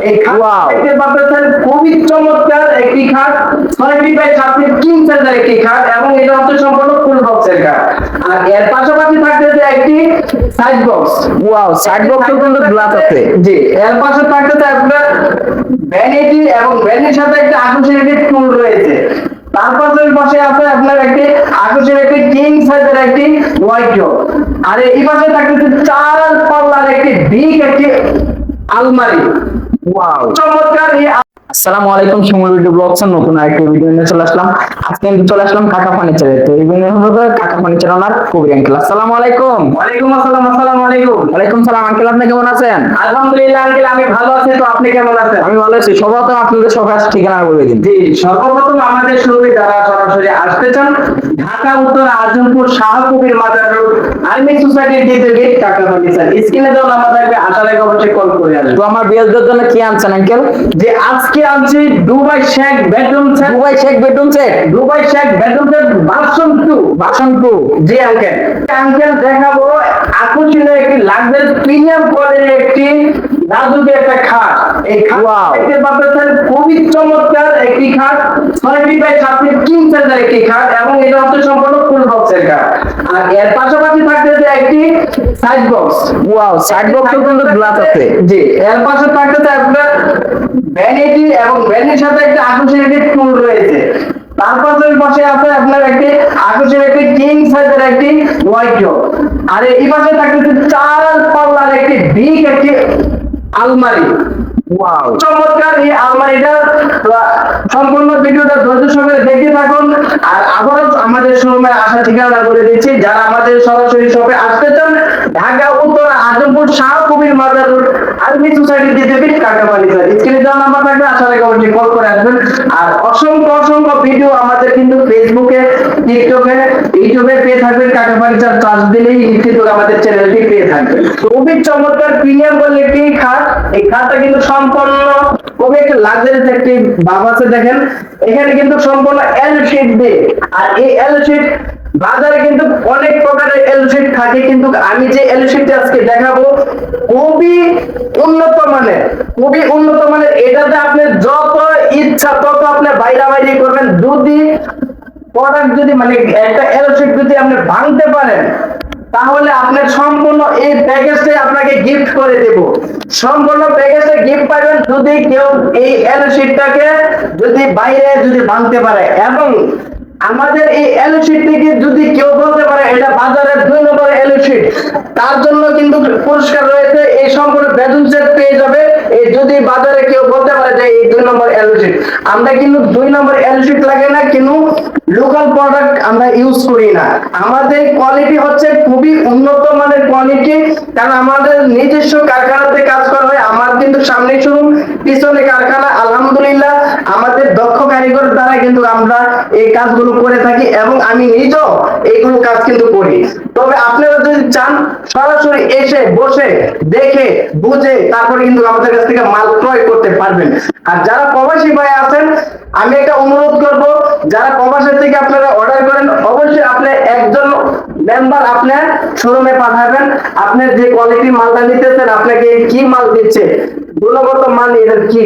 এই খাট দেখতে পাচ্ছেন খুবই চমৎকার একটি খাট 6 ফিট বাই 7 ফিট কিং সাইজের একটি খাট এবং এটা হচ্ছে সম্পূর্ণ ফুল বক্সের খাট। আর এর পাশাপাশি থাকতেছে একটি সাইড বক্স। ওয়াও, সাইড বক্সও কিন্তু গ্লাস আছে। জি, এর পাশে থাকতেছে আপনার ভ্যানিটি এবং ভ্যানিটির সাথে একটা আকর্ষণীয় একটি টুল রয়েছে। তারপর পাশে আছে আপনার একটি আকর্ষণীয় একটি কিং সাইজের একটি ওয়াইড্রোব। আর এই পাশে থাকতেছে 4 পাল্লার একটি বিগ একটি আলমারি। ওয়াও, চমৎকার এই আসসালামু আলাইকুম, শিমুল ভিডিও ব্লগসের নতুন আরেকটি ভিডিও নিয়ে চলে আসলাম। আজকে আমি চলে আসলাম কাকা ফার্নিচারে। তো এই ভিডিও হলো কাকা ফার্নিচার ওনার কবির আঙ্কেল। আসসালামু আলাইকুম। ওয়ালাইকুম আসসালাম। আসসালামু আলাইকুম। ওয়ালাইকুম সালাম আঙ্কেল, আপনি কেমন আছেন? আলহামদুলিল্লাহ আঙ্কেল, আমি ভালো আছি। তো আপনি কেমন আছেন? আমি ভালো আছি। সর্বপ্রথম আপনাদের সকাল ঠিকানা বলে দিন। জি, সর্বপ্রথম আমাদের শোরুমে যারা সরাসরি আসতে চান, ঢাকা উত্তর আজমপুর শাহ কবির মাজার রোড, আর্মি সোসাইটির দ্বিতীয় গেট, কাকা ফার্নিচার। স্ক্রিনে দেওয়া নাম্বার থাকবে, আসার আগে অবশ্যই কল করে আসবেন। তো আমার বিয়ের জন্য কি আনছেন আঙ্কেল? যে আজকে আনছি Dubai Sheikh bedroom set. Dubai Sheikh bedroom set. Dubai Sheikh bedroom set version 2। Version 2। জি আঙ্কেল, আঙ্কেল দেখাবো আকর্ষণীয় একটি লাক্সারি প্রিমিয়াম কোয়ালিটির একটি রাজুকে একটা খাট। এই খাট Wow. দেখতে পাচ্ছেন খুবই চমৎকার একটি খাট 6 ফিট বাই 7 ফিট কিং সাইজের একটি খাট এবং এটা হচ্ছে সম্পূর্ণ ফুল বক্সের খাট। আর এর পাশাপাশি থাকতেছে একটি সাইড বক্স। ওয়াও, সাইড বক্সও কিন্তু গ্লাস আছে। জি, এর পাশে থাকতেছে আপনার ভ্যানিটি এবং ভ্যানিটির সাথে একটা আকর্ষণীয় একটি টুল রয়েছে। তারপর পাশে আছে আপনার একটি আকর্ষণীয় একটি কিং সাইজের একটি ওয়াইড্রোব। আর এই পাশে থাকতেছে 4 পাল্লার একটি বিগ একটি আলমারি। ওয়াও, চমৎকার এই আলমারিটা। সম্পূর্ণ ভিডিওটা ধৈর্য সহকারে দেখতে থাকুন। আর আবারও আমাদের শোরুমে আসার ঠিকানা বলে দিচ্ছি, যারা আমাদের সরাসরি শপে আসতে চান, ঢাকা উত্তর আজমপুর শাহ কবির মাজার রোড, আর্মি সোসাইটির দ্বিতীয় গেট, কাকা ফার্নিচার। স্ক্রিনে দেওয়া নাম্বার থাকবে, আসার আগে অবশ্যই কল করে আসবেন। আর অসংখ্য অসংখ্য ভিডিও আমাদের কিন্তু ফেসবুকে, টিকটকে, ইউটিউবে পেয়ে থাকবেন। কাকা ফার্নিচার সার্চ দিলেই নিশ্চিত আমাদের চ্যানেলটি পেয়ে থাকবেন। খুবই চমৎকার প্রিমিয়াম কোয়ালিটির খাট। এই খাটটা কিন্তু সম্পূর্ণ খুবই একটা লাক্সারিয়াস একটি ভাব আছে। দেখেন এখানে কিন্তু সম্পূর্ণ এল শেড দিয়ে। আর এই এল শেড বাজারে কিন্তু অনেক প্রকারের এল শেড থাকে, কিন্তু আমি যে এল শেডটা আজকে দেখাবো খুবই উন্নত মানের, খুবই উন্নত মানের। এটাতে আপনি যত ইচ্ছা তত আপনি বাইরে করবেন। যদি প্রোডাক্ট যদি মানে একটা এল শেড যদি আপনি ভাঙতে পারেন, তাহলে আপনার সম্পূর্ণ এই প্যাকেজটাই আপনাকে গিফট করে দেব। সম্পূর্ণ প্যাকেজটা গিফট পাবেন যদি কেউ এই এল শিটটাকে যদি বাইরে যদি ভাঙতে পারে। এবং আমাদের এই এল শিট থেকে যদি কেউ বলতে পারে এটা বাজারের 2 নম্বর এল শিট, তার জন্য কিন্তু পুরস্কার রয়েছে। এই সম্পূর্ণ বেডরুম সেট পেয়ে যাবে। এই যদি বাজারে কেউ বলতে পারে যে এই 2 নম্বর এল শিট, আমরা কিন্তু 2 নম্বর এল শিট লাগে না, কিন্তু লোকাল প্রোডাক্ট আমরা ইউজ করি না। আমাদের কোয়ালিটি হচ্ছে খুবই উন্নত মানের কোয়ালিটি, কারণ আমাদের নিজস্ব কারখানাতে কাজ করা হয়। আমার কিন্তু সামনে শোরুম, পিছনে কারখানা। আলহামদুলিল্লাহ আমাদের দক্ষ কারিগর দ্বারা কিন্তু আমরা এই কাজগুলো করে থাকি এবং আমি নিজেও এইগুলো কাজ কিন্তু করি। তবে আপনারা যদি চান সরাসরি এসে বসে দেখে বুঝে তারপরে কিন্তু আমাদের কাছ থেকে মাল ক্রয় করতে পারবেন। আর যারা প্রবাসী ভাই আছেন, আমি একটা অনুরোধ করব, যারা প্রবাসের থেকে আপনারা অর্ডার করেন, অবশ্যই আপনি একজন মেম্বার আপনার শোরুমে পাঠাবেন। আপনার যে কোয়ালিটি মালটা নিতেছেন, আপনাকে কি মাল দিচ্ছে, গুণগত মান এর কি,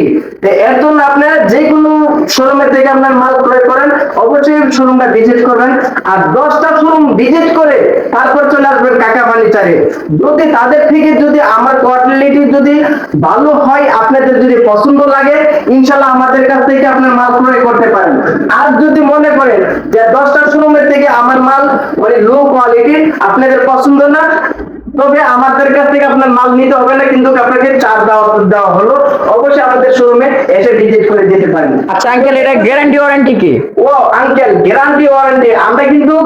এর জন্য আপনার যে কোনো শোরুমের থেকে আপনার মাল ক্রয় করেন, অবশ্যই শোরুমটা ভিজিট করবেন। আর 10টা শোরুম ভিজিট করে তারপর চলে আসবেন কাকা ফার্নিচারে। যদি তাদের থেকে যদি আমার কোয়ালিটি যদি ভালো হয়, আপনাদের যদি পছন্দ লাগে, ইনশাআল্লাহ আমাদের কাছ থেকে আপনার মাল ক্রয় করতে পারেন। আর যদি মনে করেন যে 10টা শোরুমের থেকে আমার মাল মানে লো কোয়ালিটি, আপনাদের পছন্দ না, তবে আমাদের কাছ থেকে আপনার মাল নিতে হবে না, কিন্তু আপনাকে চার্জ দেওয়া হলো। অবশ্যই আমাদের শোরুমে এসে ভিজিট করে যেতে পারেন। আচ্ছা আঙ্কেল, এটা গ্যারান্টি ওয়ারেন্টি কি? ও আঙ্কেল, গ্যারান্টি ওয়ারেন্টি আমরা কিন্তু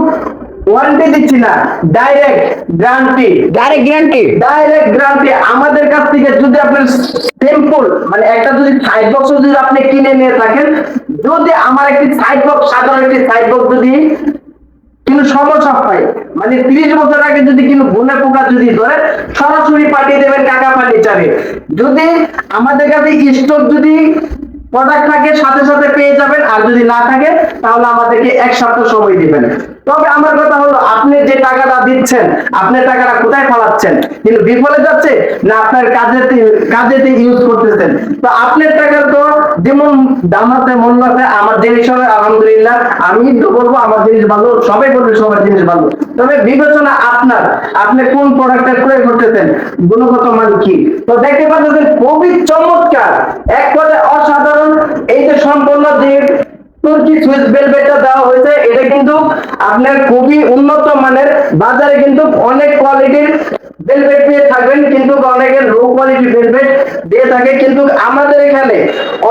ওয়ারেন্টি দিচ্ছি না, direct guarantee. Direct guarantee? Direct guarantee. আমাদের কাছ থেকে যদি আপনার সিম্পল মানে একটা যদি সাইড বক্স যদি আপনি কিনে নিয়ে থাকেন, যদি আমার একটি সাইড বক্স, সাধারণ একটি সাইড বক্স যদি কিন্তু সমস্যা হয়, মানে 30 বছর আগে যদি কিন্তু গুণে পোকা যদি ধরে, সরাসরি পাঠিয়ে দেবেন কাকা ফার্নিচারে। যদি আমাদের কাছে স্টক যদি প্রোডাক্ট থাকে সাথে সাথে পেয়ে যাবেন, আর যদি না থাকে তাহলে আমাদেরকে এক সপ্তাহ সময় দিবেন। তবে আমার কথা হলো, আপনি যে টাকাটা দিচ্ছেন, আপনি টাকাটা কোথায় ফলাচ্ছেন? কিন্তু বিফলে যাচ্ছে না আপনার কাজেতে ইউজ করতেছেন? তো আপনার টাকা তো যেমন দাম আছে মন আছে, আমার জিনিস হবে আলহামদুলিল্লাহ, আমি তো বলবো আমার জিনিস ভালো, সবাই বলবে সবার জিনিস ভালো। তবে বিবেচনা আপনার, আপনি কোন প্রোডাক্টটা ক্রয় করতেছেন, গুণগত মান কি। তো দেখতে পাচ্ছেন খুবই চমৎকার, এক কথায় অসাধারণ। এই যে সম্পূর্ণ যে তুর্কি সুইস ভেলভেটটা দেওয়া হয়েছে, এটা কিন্তু আপনার খুবই উন্নত মানের, বাজারে কিন্তু অনেক কোয়ালিটির ভেলভেট পেয়ে থাকবেন, কিন্তু অনেকের লো কোয়ালিটি ভেলভেট দিয়ে থাকে, কিন্তু আমাদের এখানে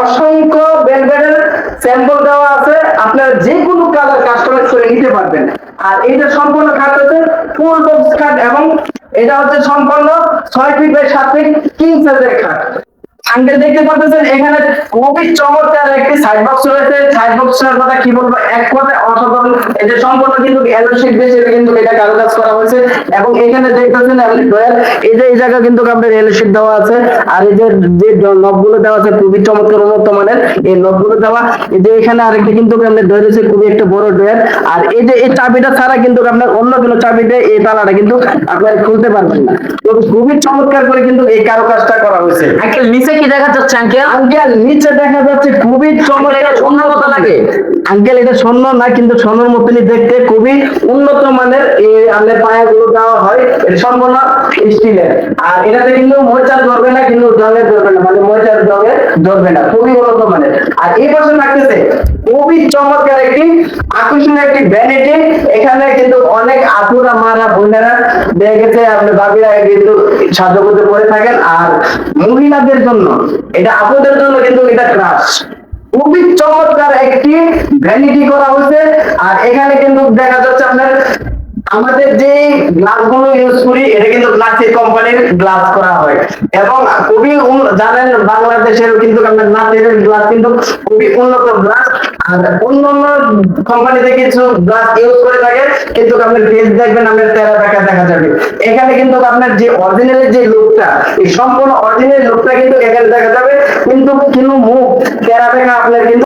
অসংখ্য ভেলভেটের স্যাম্পল দেওয়া আছে, আপনারা যে কোনো কালার কাস্টমাইজ করে নিতে পারবেন। আর এটা সম্পূর্ণ খাট হচ্ছে ফুল বক্স খাট, এবং এটা হচ্ছে সম্পূর্ণ 6 ফিট বাই 7 ফিট কিং সাইজের খাট। আঙ্কেল দেখতে পাচ্ছেন এখানে খুবই চমৎকার একটি সাইড বক্স রয়েছে। সাইড বক্সের কথা কি বলবো, এক কথায় অসাধারণ। এই যে সম্পূর্ণ কিন্তু এলো শীট বেশি কিন্তু এটা কারুকাজ করা হয়েছে, এবং এখানে দেখতেছেন ডয়ার, এই যে এই জায়গা কিন্তু আপনার এলো শীট দেওয়া আছে, আর এই যে নবগুলো দেওয়া আছে খুবই চমৎকার উন্নত মানের এই নবগুলো দেওয়া। এই যে এখানে আরেকটা কিন্তু আপনার ডয়ার আছে, খুবই একটা বড় ডয়ার। আর এই যে এই চাবিটা ছাড়া কিন্তু আপনার অন্য কোনো চাবিতে এই তালাটা কিন্তু আপনার খুলতে পারবেন না। তো খুবই চমৎকার করে কিন্তু এই কারুকাজটা করা হয়েছে। আঙ্কেল নিচে কি দেখা যাচ্ছে আঙ্কেল? আঙ্কেল নিচে দেখা যাচ্ছে খুবই চমৎকার, স্বর্ণের মতো লাগে। আঙ্কেল এটা স্বর্ণ না, কিন্তু স্বর্ণের মতনই দেখতে, খুবই উন্নত মানের এই আমাদের পায়াগুলো দেওয়া হয়, এটা সম্পূর্ণ স্টিলের। আর এটাতে কিন্তু ময়চা ধরবে না, কিন্তু জলে ধরবে না, মানে ময়চার জলে ধরবে না, খুবই উন্নত মানের। আর এই পাশে থাকতেছে খুবই চমৎকার একটি আকর্ষণীয় একটি ভ্যানিটি। এখানে কিন্তু অনেক আপুরা মারা বোনেরা দেখে গেছে, আপনি ভাবিরা কিন্তু সাজগোজে পরে থাকেন। আর মহিলাদের জন্য এটা, আপুদের জন্য কিন্তু এটা ক্রাশ, খুবই চমৎকার একটি ভ্যানিটি করা হয়েছে। আর এখানে কিন্তু দেখা যাচ্ছে আপনার আমাদের যে গ্লাস গুলো ইউজ করি, এটা কিন্তু নাসি কোম্পানির গ্লাস করা হয়, এবং খুবই জানেন বাংলাদেশের কিন্তু আপনার নাসির গ্লাস কিন্তু খুবই উন্নত গ্লাস। আর অন্যান্য কোম্পানিতে কিছু গ্লাস ইউজ করে থাকে, কিন্তু আপনার ফেস দেখবেন আপনার তেরা বেঁকা দেখা যাবে। এখানে কিন্তু আপনার যে অরিজিনাল যে লুকটা, এই সম্পূর্ণ অরিজিনাল লুকটা কিন্তু এখানে দেখা যাবে, কিন্তু মুখ তেরা বেঁকা আপনার কিন্তু